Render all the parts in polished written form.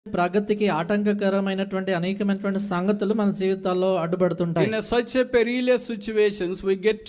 ప్రగతికి ఆటంకకరమైనటువంటి అనేకమైనటువంటి సంగతులు మన జీవితాల్లో అడ్డుపడుతుంటాయి. In such a perilous situations, we get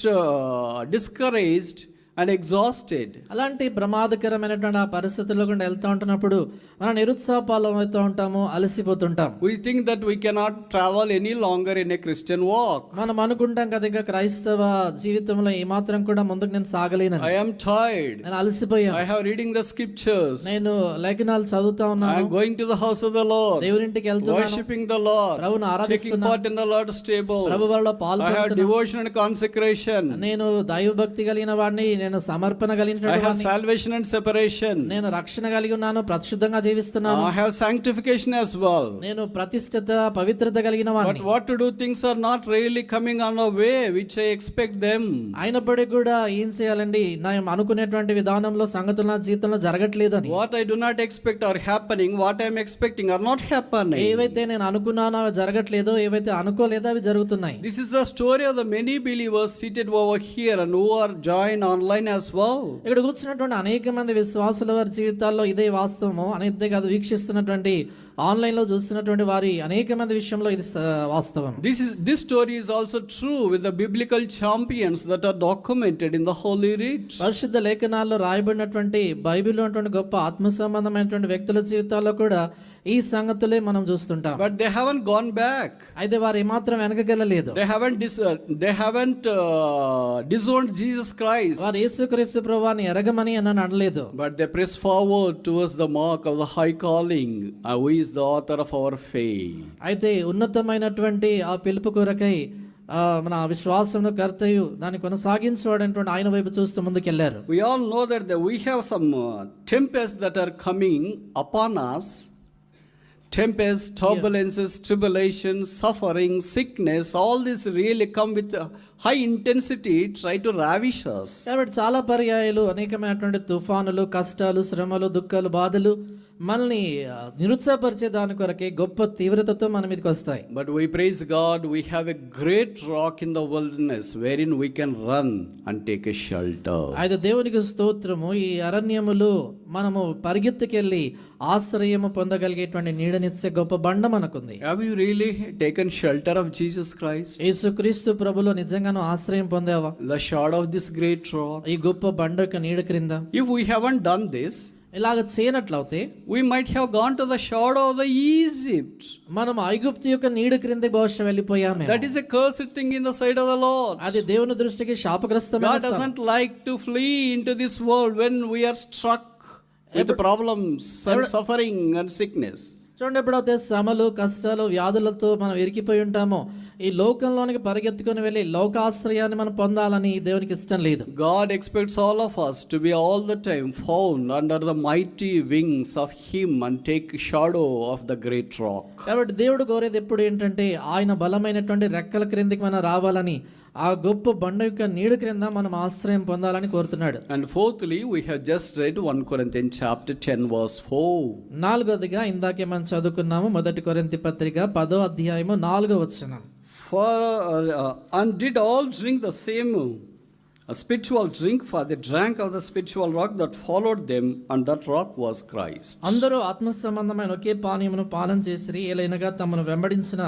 discouraged and exhausted. అలాంటి ప్రమాదకరమైనటువంటి ఆ పరిస్థితుల్లో గుండా వెళ్తూ ఉంటున్నప్పుడు మనం నిరుత్సాహపాలం అవుతూ ఉంటాము, అలసిపోతుంటాం. We think that we cannot travel any longer in a Christian walk. మనం అనుకుంటాం కదా ఇంకా క్రైస్తవ జీవితంలో ఏమాత్రం కూడా ముందుకు నేను సాగలేనని. I am tired. నేను అలసిపోయాను. I have reading the scriptures. నేను లేఖనాలు చదువుతా I ఉన్నాను. am going to the house of the Lord. దేవునింటికి వెళ్తున్నాను. Worshiping the Lord. ప్రభువును Taking ఆరాధిస్తున్నాను. part in the Lord's table. ప్రభు వల్ల I have పాల్గొంటున్నాను. devotion and consecration. నేను దైవభక్తి కలిగిన వాడిని, నేను సమర్పణ I కలిగినటువంటి have వాడిని. salvation and separation. నేను రక్షణ కలిగి ఉన్నాను, ప్రతిశుద్ధంగా జీవిస్తున్నాను. I have sanctification as well. నేను ప్రతిష్ఠిత పవిత్రత కలిగిన But వాడిని. what to do? Things are not really coming on our way, which I expect them. అయినప్పటికీ కూడా ఏం చేయాలండి, నా అనుకునేటువంటి విధానంలో సంగతులు నా జీవితంలో జరగట్లేదని. What I do not expect are happening. What I am expecting are not happening. ఏవైతే నేను అనుకున్నానో అవి జరగట్లేదో, ఏవైతే అనుకోలేదో అవి జరుగుతున్నాయి. This is the story of the many believers seated over here and who are joined online as well. ఇక్కడ కూర్చున్నటువంటి అనేక మంది విశ్వాసుల వారి జీవితాల్లో ఇదే వాస్తవము. అనేక కాదు, వీక్షిస్తున్నటువంటి ఆన్లైన్ లో చూస్తున్నటువంటి వారి అనేక మంది విషయంలో ఇది వాస్తవం. This story is also true with the biblical champions that are documented in the Holy Writ. పరిశుద్ధ లేఖనాల్లో రాయబడినటువంటి బైబిల్లో ఉన్నటువంటి గొప్ప ఆత్మ సంబంధమైనటువంటి వ్యక్తుల జీవితాల్లో కూడా ఈ సంగతులే మనం చూస్తుంటాం. But they haven't gone back. అయితే వారు ఏమాత్రం వెనకగలలేదు. They haven't disowned Jesus Christ. వారు యేసుక్రీస్తు ప్రభువుని ఎరగమని అని అనలేదు. But they press forward towards the mark of the high calling, who is the author of our faith. అయితే ఉన్నతమైనటువంటి ఆ పిలుపు కొరకై మన విశ్వాసమును కర్తయు దాన్ని కొనసాగించవాడైనటువంటి ఆయన వైపు చూస్తూ ముందుకెళ్లారు. We all know that we have some tempests that are coming upon us. Tempests, turbulences, tribulations, suffering, sickness, all this really come with high intensity, try to ravish us. కాబట్టి చాలా పర్యాయాలు అనేకమైనటువంటి తుఫానులు, కష్టాలు, శ్రమలు, దుఃఖాలు, బాధలు మనల్ని నిరుత్సాహపరిచే దాని కొరకే గొప్ప తీవ్రతతో మన మీదకి వస్తాయి. But we praise God, we have a great rock in the wilderness wherein we can run and take a shelter. అయితే దేవునికి స్తోత్రము, ఈ అరణ్యములో మనము పరిగెత్తుకెళ్ళి ఆశ్రయము పొందగలిగేటువంటి నీడనిచ్చే గొప్ప బండ మనకుంది. Have you really taken shelter of Jesus Christ? యేసుక్రీస్తు ప్రభులో నిజంగాను ఆశ్రయం పొందావా? The shadow of this great rock. ఈ గొప్ప బండ యొక్క నీడ క్రింద. If we haven't done this, ఇలాగ చేయనట్లయితే we might have gone to the shadow of the Egypt. మనం ఐగుప్తు యొక్క నీడ క్రింద బహుశా వెళ్ళిపోయామే. That is a cursed thing in the sight of the Lord. అది దేవుని దృష్టికి శాపగ్రస్తమైన God doesn't like to flee into this world when we are struck with problems and suffering and sickness. చూడండి, ఎప్పుడైతే శ్రమలు, కష్టాలు, వ్యాధులతో మనం ఇరికిపోయి ఉంటామో ఈ లోకంలోనికి పరిగెత్తుకొని వెళ్ళి లోకాశ్రయాన్ని మనం పొందాలని దేవునికి ఇష్టం లేదు. God expects all of us to be all the time found under the mighty wings of Him and take shadow of the great rock. కాబట్టి దేవుడు కోరేది ఎప్పుడు ఏంటంటే ఆయన బలమైనటువంటి రెక్కల క్రిందికి మనం రావాలని, ఆ గొప్ప బండ యొక్క నీడ క్రింద మనం ఆశ్రయం పొందాలని కోరుతున్నాడు. And fourthly, we have just read 1 Corinthians chapter 10 verse 4. నాలుగోదిగా ఇందాకే మనం చదువుకున్నాము, 1 కొరింథీ పత్రిక 10వ అధ్యాయము 4వ వచనం. And did all drink the same spiritual drink, for they drank of the spiritual rock that followed them, and that rock was Christ. అందరూ ఆత్మ సంబంధమైన ఒకే పానీయమును పానం చేసిరి, ఏలైనగా తమను వెంబడించిన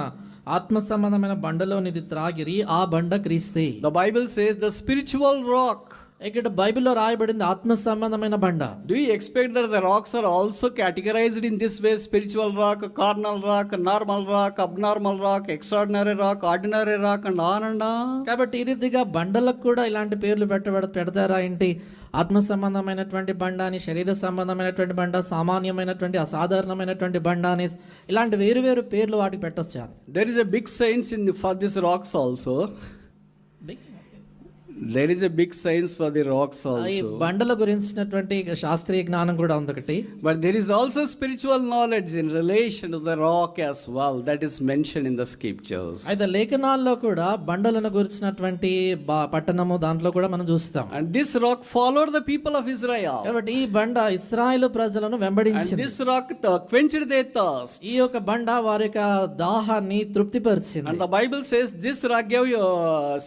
ఆత్మ సంబంధమైన బండలోనిది త్రాగిరి, ఆ బండ క్రీస్తే. The Bible says the spiritual rock. ఇక్కడ బైబిల్లో రాయబడింది ఆత్మ సంబంధమైన బండ. Do you expect that the rocks are also categorized in this way? Spiritual rock, carnal rock, normal rock, abnormal rock, extraordinary rock, ordinary rock, and on and on. కాబట్టి ఈ రీతిగా బండలకు కూడా ఇలాంటి పేర్లు పెడతారా ఏంటి? ఆత్మ సంబంధమైనటువంటి బండ అని, శరీర సంబంధమైనటువంటి బండ, సామాన్యమైనటువంటి అసాధారణమైనటువంటి బండ అని, ఇలాంటి వేరు వేరు పేర్లు వాటికి పెట్టొచ్చు. There is a big science for these rocks also. There is a big science for the rocks also. ఈ బండల గురించినటువంటి శాస్త్రీయ జ్ఞానం కూడా ఉంది ఒకటి. But there is also spiritual knowledge in relation to the rock as well, that is mentioned in the scriptures. అయితే లేఖనాల్లో కూడా బండలను గురించినటువంటి పట్టణము దాంట్లో కూడా మనం చూస్తాం. And this rock followed the people of Israel. కాబట్టి ఈ బండ ఇశ్రాయేలు ప్రజలను వెంబడించింది. And this rock quenched their thirst. ఈ యొక్క బండ వారి యొక్క దాహాన్ని తృప్తిపరిచింది. And the Bible says this rock gave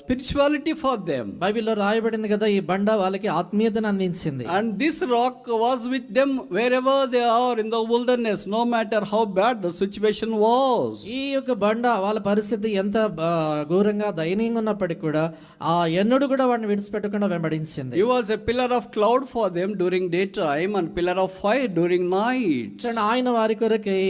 spirituality for them. బైబిల్లో రాయబడింది కదా, ఈ బండ వాళ్ళకి ఆత్మీయతను అందించింది. And this rock was with them wherever they are in the wilderness, no matter how bad the situation was. ఈ యొక్క బండ వాళ్ళ పరిస్థితి ఎంత ఘోరంగా దయనీయంగా ఉన్నప్పటికీ కూడా ఆ ఎన్నడూ కూడా వాడిని విడిచిపెట్టకుండా వెంబడించింది. He was a pillar of cloud for them during daytime and pillar of fire during night. ఆయన వారి కొరకై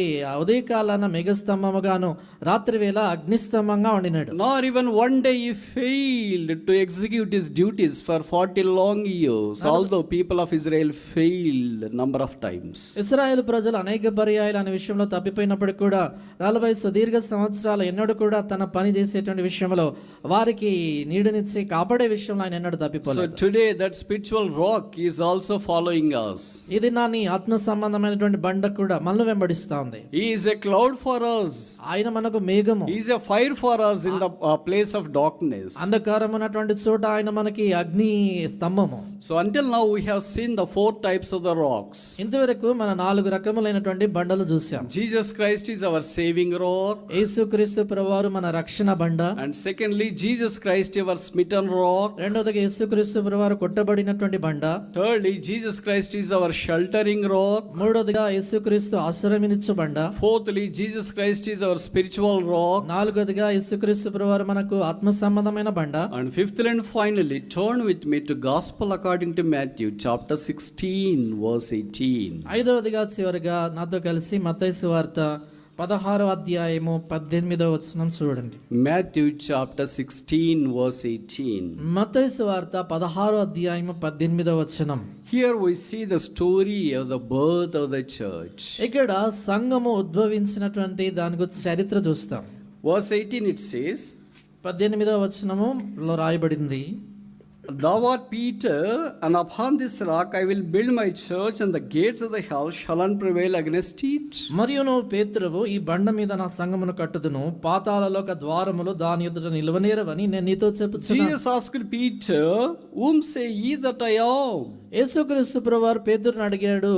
ఉదయకాలాన మేఘస్తంభముగాను రాత్రి వేళ అగ్నిస్తంభంగా ఉండినాడు. Nor even one day he failed to execute his duties for 40 long years, although people of Israel failed a number of times. ఇశ్రాయేలు ప్రజలు అనేక పర్యాయాలు అనే విషయంలో తప్పిపోయినప్పటికీ కూడా 40 సుదీర్ఘ సంవత్సరాలు ఎన్నడూ కూడా తన పని చేసేటువంటి విషయంలో వారికి నీడనిచ్చి కాపాడే విషయంలో ఆయన ఎన్నడూ So తప్పిపోలేదు. today that spiritual rock is also following us. ఇది నా నీ ఆత్మ సంబంధమైనటువంటి బండ కూడా మనల్ని వెంబడిస్తా ఉంది. He is a cloud for us. ఆయన మనకు మేఘము, He is a fire for us in the place of darkness. అంధకారం ఉన్నటువంటి చోట ఆయన మనకి అగ్ని స్తంభము. So until now we have seen the 4 types of the rocks. ఇంతవరకు మన 4 రకములైనటువంటి బండలు చూసాం. Jesus Christ is our saving rock. యేసుక్రీస్తు ప్రభువారు మన రక్షణ బండ. And secondly, Jesus Christ our smitten rock. రెండవదిగా యేసుక్రీస్తు ప్రభువారు కొట్టబడినటువంటి బండ. Thirdly, Jesus Christ is our sheltering rock. మూడవదిగా యేసుక్రీస్తు ఆశ్రయమినిచ్చు బండ. Fourthly, Jesus Christ is our spiritual rock. నాలుగవదిగా యేసుక్రీస్తు ప్రభువారు మనకు ఆత్మ సంబంధమైన బండ. And fifthly and finally, turn with me to Gospel according to Matthew chapter 16 verse 18. ఐదవదిగా చివరిగా నాతో కలిసి మత్తయి సువార్త 16వ అధ్యాయము 18వ వచనం చూడండి. Matthew chapter 16 verse 18. మత్తయి సువార్త 16వ అధ్యాయము 18వ వచనం. Here we see the story of the birth of the church. ఇక్కడ సంఘము ఉద్భవించినటువంటి దాని గురించి చరిత్ర చూస్తాం. Verse 18 it says, 18వ వచనములో రాయబడింది, Thou art Peter, and upon this rock I will build my church, and the gates of the hell shall not prevail against it. మరియు నువ్వు పేతురువు, ఈ బండ మీద నా సంఘమును కట్టుదును, పాతాళలోక ద్వారములు దాని ఎదుట నిలవనేరవని నేను నీతో చెప్పుచున్నాను. Jesus asked Peter, Whom say ye that I am? యేసుక్రీస్తు ప్రభువారు పేతురుని అడిగాడు,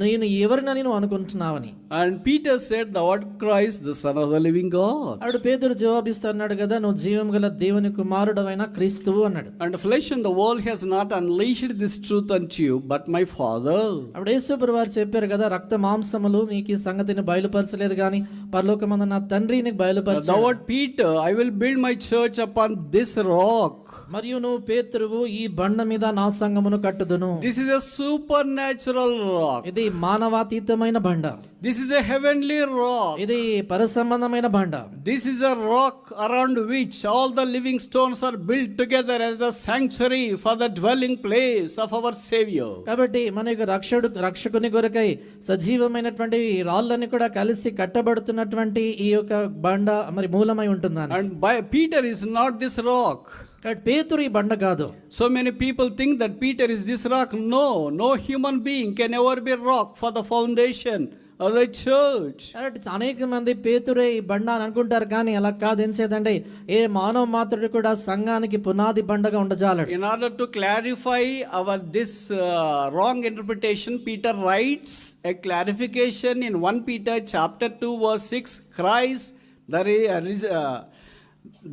నేను ఎవరినని నువ్వు అనుకుంటున్నావని. And Peter said, Thou art Christ, the Son of the living God. అప్పుడు పేతురు జవాబిస్తున్నాడు కదా, నువ్వు జీవం గల దేవుని కుమారుడవైన క్రీస్తువు అన్నాడు. And flesh and the world has not unleashed this truth unto you, but my Father. అప్పుడు యేసు ప్రభువారు చెప్పారు కదా, రక్త మాంసములు నీకు ఈ సంగతిని బయలుపరచలేదు గాని పరలోకమందు నా తండ్రి నీకు బయలుపరచాడు. Thou art Peter, I will build my church upon this rock. మరియు నువ్వు పేతురువు, ఈ బండ మీద నా సంఘమును కట్టుదును. This is a supernatural rock. ఇది మానవాతీతమైన బండ. This is a heavenly rock. ఇది పరసంబంధమైన బండ. This is a rock around which all the living stones are built together as the sanctuary for the dwelling place of our Savior. కాబట్టి మన యొక్క రక్షకుని కొరకై సజీవమైనటువంటి రాళ్ళని కూడా కలిసి కట్టబడుతున్నటువంటి ఈ యొక్క బండ మరి మూలమై ఉంటుందని. And Peter is not this rock. పేతురు ఈ బండ కాదు. So many people think that Peter is this rock. No human being can ever be rock for the foundation of the church. అనేక మంది పేతురే ఈ బండ అని అనుకుంటారు, కానీ అలా కాదు. ఏం చేద్దంటే ఏ మానవ మాత్రుడు కూడా సంఘానికి పునాది బండగా ఉండజాలడు. In order to clarify this wrong interpretation, Peter writes a clarification in 1 Peter chapter 2 verse 6. Christ,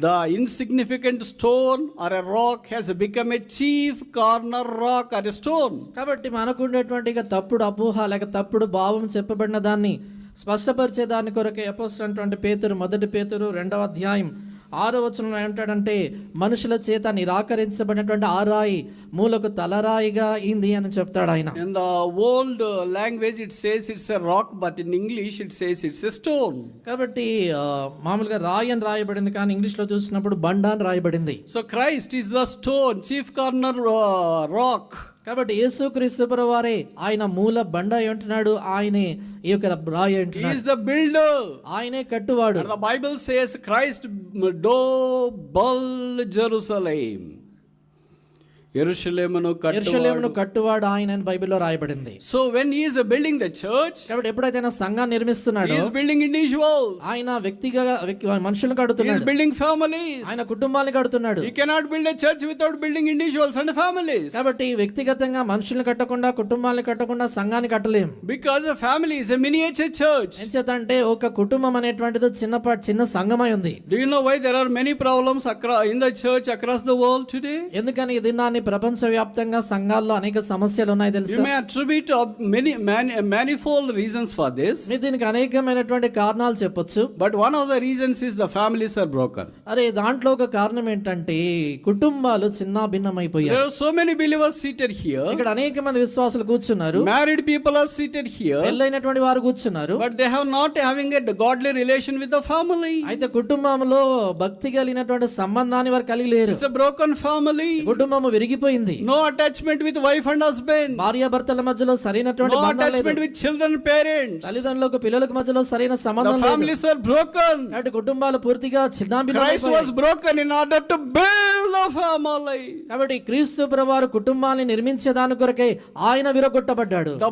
the insignificant stone or a rock has become a chief corner rock or a stone. కాబట్టి మనకుండేటువంటి తప్పుడు అపోహ లేక తప్పుడు భావం చెప్పబడిన దాన్ని స్పష్టపరిచే దాని కొరకే అపోస్తలుడైనటువంటి పేతురు 1 పేతురు 2వ అధ్యాయం 6వ వచనంలో ఏమంటాడంటే, మనుషుల చేత నిరాకరించబడినటువంటి ఆ రాయి మూలకు తలరాయిగా అయింది అని చెప్తాడు ఆయన. In the old language it says it's a rock, but in English it says it's a stone. కాబట్టి మామూలుగా రాయి అని రాయబడింది, కానీ ఇంగ్లీష్ లో చూసినప్పుడు బండ అని రాయబడింది. So Christ is the stone, chief corner rock. కాబట్టి యేసుక్రీస్తు ప్రభువారే ఆయన మూల బండ అంటున్నాడు, ఆయనే ఈ యొక్క రాయి అంటున్నాడు. He is the builder. ఆయనే కట్టువాడు. And the Bible says Christ do build Jerusalem. యెరూషలేమును యెరూషలేమును కట్టువాడు. కట్టువాడు ఆయన అని బైబిల్లో రాయబడింది. So when he is building the church, కాబట్టి ఎప్పుడైతే ఆయన సంఘాన్ని he నిర్మిస్తున్నాడో is building individuals. ఆయన మనుషులను He is కడుతున్నాడు, building families. ఆయన కుటుంబాన్ని కడుతున్నాడు. He cannot build a church without building individuals and families. కాబట్టి వ్యక్తిగతంగా మనుషులను కట్టకుండా కుటుంబాలను కట్టకుండా సంఘాన్ని కట్టలేం. Because a family is a miniature church. ఎంచేతంటే ఒక కుటుంబం అనేటువంటిది చిన్న సంఘమై ఉంది. Do you know why there are many problems in the church across the world today? ఎందుకని ఈ దినాన్ని ప్రపంచవ్యాప్తంగా సంఘాల్లో అనేక సమస్యలు ఉన్నాయి You తెలుసా? may attribute manifold reasons for this, మీరు దీనికి అనేకమైనటువంటి కారణాలు చెప్పొచ్చు. but one of the reasons is the families are broken. అరే దాంట్లో ఒక కారణం ఏంటంటే కుటుంబాలు చిన్న There భిన్నమైపోయాయి. are so many believers seated here, ఇక్కడ అనేక మంది విశ్వాసులు కూర్చున్నారు, married people are seated here, పెళ్ళైనటువంటి వారు కూర్చున్నారు, but they have not having a godly relation with the family. అయితే కుటుంబంలో భక్తి కలిగినటువంటి సంబంధాన్ని వారు కలిగి లేరు. It's a broken family. కుటుంబము విరిగిపోయింది. No attachment with wife and husband. భార్యాభర్తల మధ్యలో సరైనటువంటి No బంధం లేదు. attachment with children, parents. తల్లిదండ్రులకు పిల్లలకు మధ్యలో సరైన The సంబంధం లేదు. families are broken. కాబట్టి కుటుంబాలు పూర్తిగా Christ was చిన్నాభిన్నమైపోయాయి. broken in order to build the family. కాబట్టి క్రీస్తు ప్రభువారు కుటుంబాన్ని నిర్మించే దాని కొరకే ఆయన విరగొట్టబడ్డాడు. The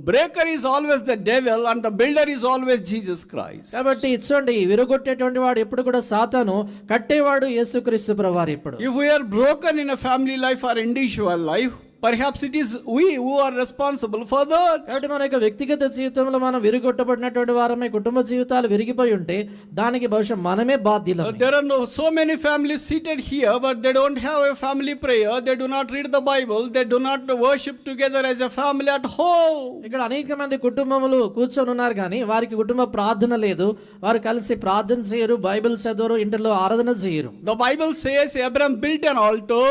breaker is always the devil and the builder is always Jesus Christ. కాబట్టి చూడండి, విరగొట్టేటువంటి వాడు ఎప్పుడు కూడా సాతాను, కట్టేవాడు యేసుక్రీస్తు ప్రభువారు. ఎప్పుడు If we are broken in a family life or individual life, perhaps it is we who are responsible for that. కాబట్టి మన యొక్క వ్యక్తిగత జీవితంలో మనం విరగొట్టబడినటువంటి వారమే, కుటుంబ జీవితాలు విరిగిపోయి ఉంటే దానికి బహుశా మనమే బాధ్యులం. There are so many families seated here, but they don't have a family prayer. They do not read the Bible. They do not worship together as a family at home. ఇక్కడ అనేక మంది కుటుంబములు కూర్చొని ఉన్నారు కానీ వారికి కుటుంబ ప్రార్థన లేదు, వారు కలిసి ప్రార్థన చేయరు, బైబిల్ చదవరు, ఇంటిలో ఆరాధన చేయరు. The Bible says Abraham built an altar.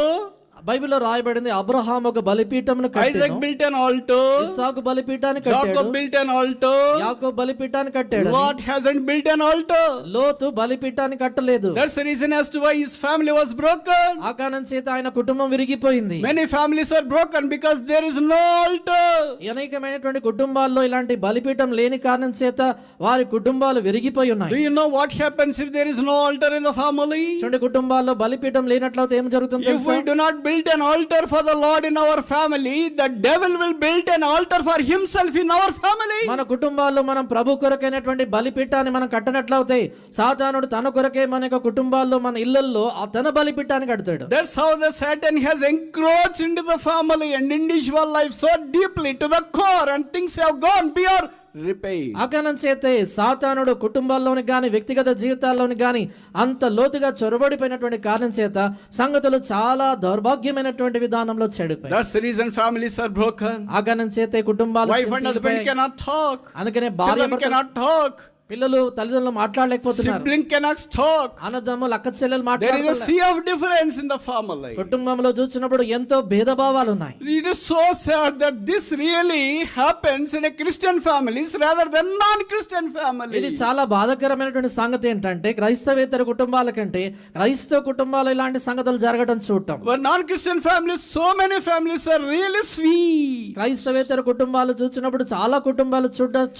బైబిల్లో రాయబడింది, అబ్రహాం ఒక బలిపీఠమును Isaac కట్టెను, built an altar. ఇస్సాకు బలిపీఠాన్ని కట్టాడు, Jacob built an altar. యాకోబు బలిపీఠాన్ని కట్టాడు. Lot hasn't built an altar. లోతు బలిపీఠాన్ని కట్టలేదు. That's the reason as to why his family was broken. ఆ కారణం చేత ఆయన కుటుంబం విరిగిపోయింది. Many families are broken because there is no altar. అనేకమైనటువంటి కుటుంబాల్లో ఇలాంటి బలిపీఠం లేని కారణం చేత వారి కుటుంబాలు విరిగిపోయి Do ఉన్నాయి. you know what happens if there is no altar in the family? చూడండి, కుటుంబాల్లో బలిపీఠం లేనట్లయితే ఏం జరుగుతుంది If తెలుసా? we do not build an altar for the Lord in our family, the devil will build an altar for himself in our family. మన కుటుంబాల్లో మనం ప్రభు కొరకైనటువంటి బలిపీఠాన్ని మనం కట్టనట్లయితే సాతానుడు తన కొరకే మన యొక్క కుటుంబాల్లో, మన ఇళ్లల్లో తన బలిపీఠాన్ని కడతాడు. That's how the Satan has encroached into the family and individual life so deeply to the core, and things have gone beyond repair. ఆ కారణం చేతే సాతానుడు కుటుంబాల్లోని గాని వ్యక్తిగత జీవితాల్లోని గాని అంత లోతుగా చొరబడిపోయినటువంటి కారణం చేత సంగతులు చాలా దౌర్భాగ్యమైనటువంటి విధానంలో చెడిపోయాయి. That's the reason families are broken. ఆ కారణం చేతే కుటుంబాలు Wife and husband చింతించిపోయాయి. cannot talk. అందుకనే భార్య Children cannot talk. పిల్లలు తల్లిదండ్రులు మాట్లాడలేకపోతున్నారు, Sibling cannot talk. అన్నదమ్ములు అక్క చెల్లెలు There is a మాట్లాడలేకపోతున్నారు. sea of difference in the family. కుటుంబంలో చూసినప్పుడు ఎంతో భేదభావాలు ఉన్నాయి. It is so sad that this really happens in a Christian families rather than non-Christian ఇది families. చాలా బాధాకరమైనటువంటి సంగతి ఏంటంటే క్రైస్తవేతర కుటుంబాల కంటే క్రైస్తవ కుటుంబాలు ఇలాంటి సంగతులు జరగడం చూడటం. But non-Christian families, so many families are really sweet. క్రైస్తవేతర కుటుంబాలు చూసినప్పుడు చాలా కుటుంబాలు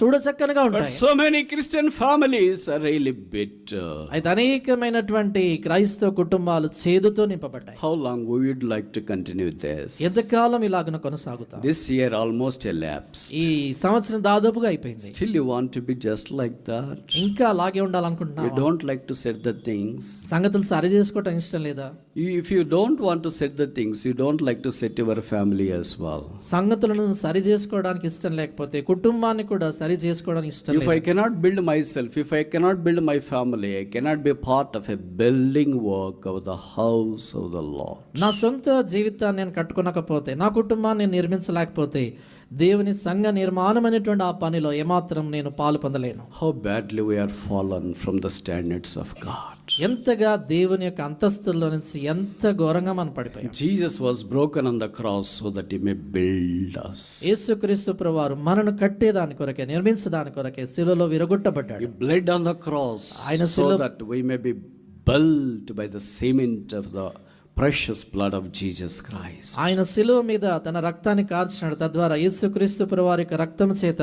చూడచక్కనగా But ఉంటాయి. so many Christian families are really bitter. అయితే అనేకమైనటువంటి క్రైస్తవ కుటుంబాలు చేదుతో నింపబడ్డాయి. How long we would like to continue this? ఎంతకాలం ఇలాగన కొనసాగుతాం? This year almost elapsed. ఈ సంవత్సరం దాదాపుగా అయిపోయింది. Still you want to be just like that? ఇంకా అలాగే You ఉండాలనుకుంటున్నావా? don't like to set the things. సంగతులు సరి చేసుకోవటం ఇష్టం లేదా? If you don't want to set the things, you don't like to set your family as well. సంగతులను సరి చేసుకోవడానికి ఇష్టం లేకపోతే కుటుంబాన్ని కూడా సరి చేసుకోవడానికి ఇష్టం If I లేదు. cannot build myself, if I cannot build my family, I cannot be part of a building work of the house of the Lord. నా సొంత జీవితాన్ని నేను కట్టుకోనకపోతే, నా కుటుంబాన్ని నేను నిర్మించలేకపోతే దేవుని సంఘ నిర్మాణం అనేటువంటి ఆ పనిలో ఏమాత్రం నేను పాలు పొందలేను. How badly we are fallen from the standards of God. ఎంతగా దేవుని యొక్క అంతస్తుల్లో నుంచి ఎంత ఘోరంగా మనం పడిపోయాం. Jesus was broken on the cross so that he may build us. యేసుక్రీస్తు ప్రభువారు మనను కట్టేదాని కొరకే, నిర్మించడానికి కొరకే శిలువలో విరగొట్టబడ్డాడు. He bled on the cross ఆయన so that we may be built by the cement of the precious blood of Jesus Christ. ఆయన శిలువ మీద తన రక్తాన్ని కార్చినాడు. తద్వారా యేసుక్రీస్తు ప్రభువారి యొక్క రక్తం చేత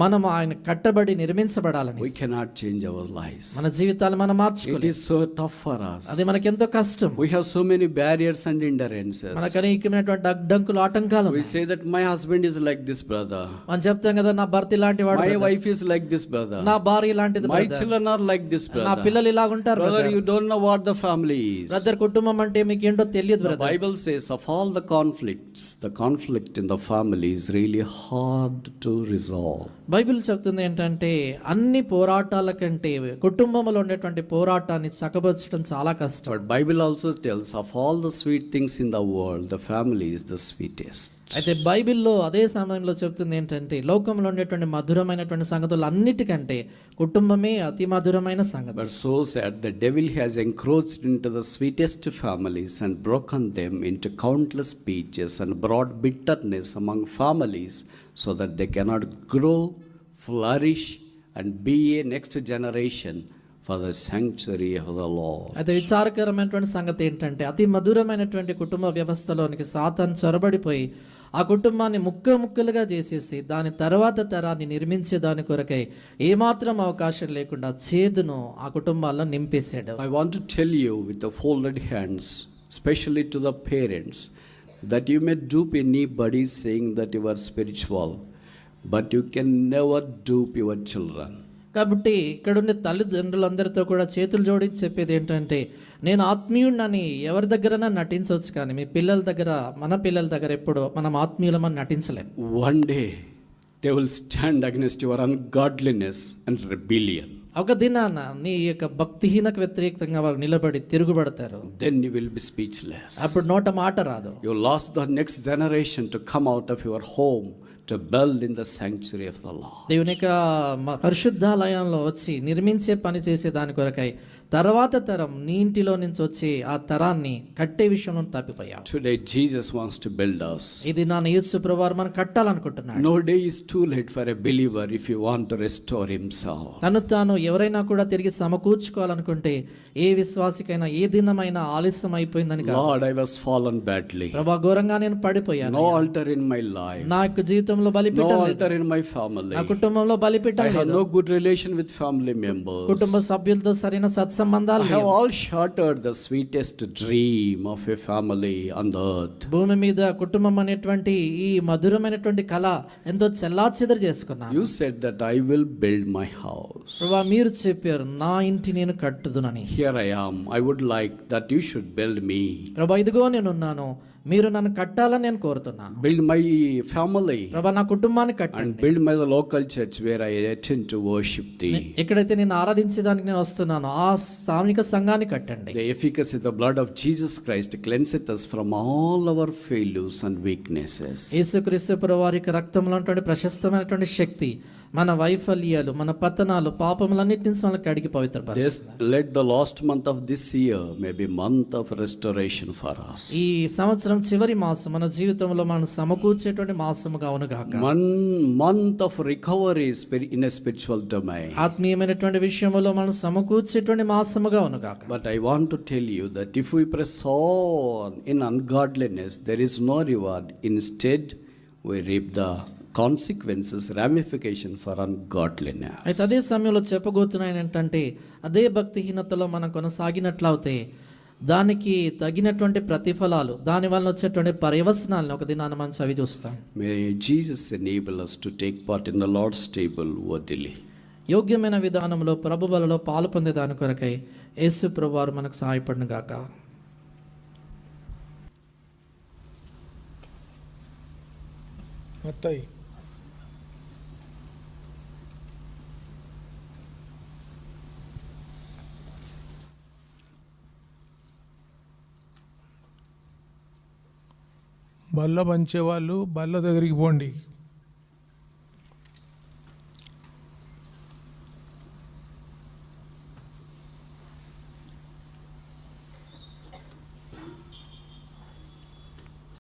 మనం ఆయన కట్టబడి నిర్మించబడాలని. We cannot change our lives. మన జీవితాలు మనం It మార్చుకోలేం. is so tough for us. అది మనకెంతో కష్టం. We have so many barriers and hindrances. మనకు అనేకమైనటువంటి అడ్డంకులు ఆటంకాలు We ఉన్నాయి. say that my husband is like this, brother. మనం చెప్తాం కదా, నా భర్త ఇలాంటి వాడు My brother. wife is like this, brother. నా భార్య ఇలాంటిది My brother. children are like this, నా brother. పిల్లలు ఇలా ఉంటారు Brother, brother. you don't know what the family is. Brother, కుటుంబం అంటే మీకు ఏంటో తెలియదు The brother. Bible says of all the conflicts, the conflict in the family is really hard to resolve. Bible చెప్తుంది ఏంటంటే అన్ని పోరాటాల కంటే కుటుంబంలో ఉండేటువంటి పోరాటాన్ని చక్కబరచడం చాలా కష్టం. But Bible also tells of all the sweet things in the world, the family is the sweetest. అయితే బైబిల్లో అదే సమయంలో చెప్తుంది ఏంటంటే లోకంలో ఉండేటువంటి మధురమైనటువంటి సంగతులు అన్నిటికంటే కుటుంబమే అతి మధురమైన సంగతి. But so sad, the devil has encroached into the sweetest families and broken them into countless speeches and brought bitterness among families so that they cannot grow, flourish and be a next generation for the sanctuary of the Lord. అయితే విచారకరమైనటువంటి సంగతి ఏంటంటే అతి మధురమైనటువంటి కుటుంబ వ్యవస్థలోనికి సాతాను చొరబడిపోయి ఆ కుటుంబాన్ని ముక్కలుగా చేసేసి దాని తర్వాత తరాన్ని నిర్మించే దాని కొరకై ఏమాత్రం అవకాశం లేకుండా చేదును ఆ కుటుంబాల్లో నింపేశాడు. I want to tell you with the folded hands, especially to the parents, that you may dupe anybody saying that you are spiritual, but you can never dupe your children. కాబట్టి ఇక్కడుండే తల్లిదండ్రులందరితో కూడా చేతులు జోడించి చెప్పేది ఏంటంటే, నేను ఆత్మీయుడినని ఎవరి దగ్గరైనా నటించవచ్చు, కానీ మీ పిల్లల దగ్గర, మన పిల్లల దగ్గర ఎప్పుడు మనం ఆత్మీయులమని నటించలేం. One day they will stand against your ungodliness and rebellion. ఒక దినాన నీ యొక్క భక్తిహీనకు వ్యతిరేకంగా వారు నిలబడి తిరుగుబడతారు. Then you will be speechless. అప్పుడు నోట మాట రాదు. You lost the next generation to come out of your home to build in the sanctuary of the Lord. దేవుని యొక్క పరిశుద్ధాలయంలో వచ్చి నిర్మించే పని చేసే దాని కొరకై తర్వాత తరం నీ ఇంటిలో నుంచి వచ్చి ఆ తరాన్ని కట్టే విషయంలో తప్పిపోయావు. Today Jesus wants to build us. ఇది నా యేసు ప్రభువారు మనం కట్టాలనుకుంటున్నాడు. No day is too late for a believer if you want to restore himself. తను తాను ఎవరైనా కూడా తిరిగి సమకూర్చుకోవాలనుకుంటే ఏ విశ్వాసికైనా ఏ దినమైనా ఆలస్యం అయిపోయిందని కాదు. Lord, I was fallen badly. ప్రభా, ఘోరంగా నేను పడిపోయాను. No altar in my life. నా యొక్క జీవితంలో No బలిపీఠం లేదు. altar in my family. నా కుటుంబంలో I బలిపీఠం have లేదు. no good relation with family members. కుటుంబ సభ్యులతో సరైన సత్సంబంధాలు I have లేవు. all shattered the sweetest dream of a family on the earth. భూమి మీద కుటుంబం అనేటువంటి ఈ మధురమైనటువంటి కళ ఎంతో చెల్లాచెదరు చేసుకున్నాను. You said that I will build my house. ప్రభా, మీరు చెప్పారు నా ఇంటి నేను కట్టుదునని. Here I am. I would like that you should build me. ప్రభా, ఇదిగో నేను ఉన్నాను, మీరు నన్ను కట్టాలని నేను కోరుతున్నాను. Build my family. ప్రభా, నా కుటుంబాన్ని And కట్టండి. build my local church where I attend to worship thee. ఎక్కడైతే నేను ఆరాధించేదానికి నేను వస్తున్నాను ఆ స్థానిక సంఘాన్ని కట్టండి. The efficacy of the blood of Jesus Christ cleanseth us from all our failures and weaknesses. యేసుక్రీస్తు ప్రభువారి యొక్క రక్తంలో ఉన్నటువంటి ప్రశస్తమైనటువంటి శక్తి మన వైఫల్యాలు, మన పతనాలు, పాపములన్నిటిని మనల్ని కడిగి పవిత్రపరుస్తుంది. Just let the last month of this year may be month of restoration for us. ఈ సంవత్సరం చివరి మాసం మన జీవితంలో మనం సమకూర్చేటువంటి మాసముగా అవునుగాక. One month of recovery in a spiritual domain. ఆత్మీయమైనటువంటి విషయంలో మనం సమకూర్చేటువంటి మాసముగా అవునుగాక. But I want to tell you that if we press on in ungodliness, there is no reward. Instead, we reap the consequences, ramification for ungodliness. అయితే అదే సమయంలో చెప్పబోతున్నాను ఏంటంటే, అదే భక్తిహీనతలో మనం కొనసాగినట్లయితే దానికి తగినటువంటి ప్రతిఫలాలు, దాని వల్ల వచ్చేటువంటి పర్యవసనాలను ఒక దినాన మనం చవి చూస్తాం. May Jesus enable us to take part in the Lord's table worthily. యోగ్యమైన విధానంలో ప్రభు బలలో పాలు పొందే దాని కొరకై యేసు ప్రభువారు మనకు సహాయపడును గాక. మత్తయి బల్ల పంచేవాళ్ళు బల్ల దగ్గరికి పోండి.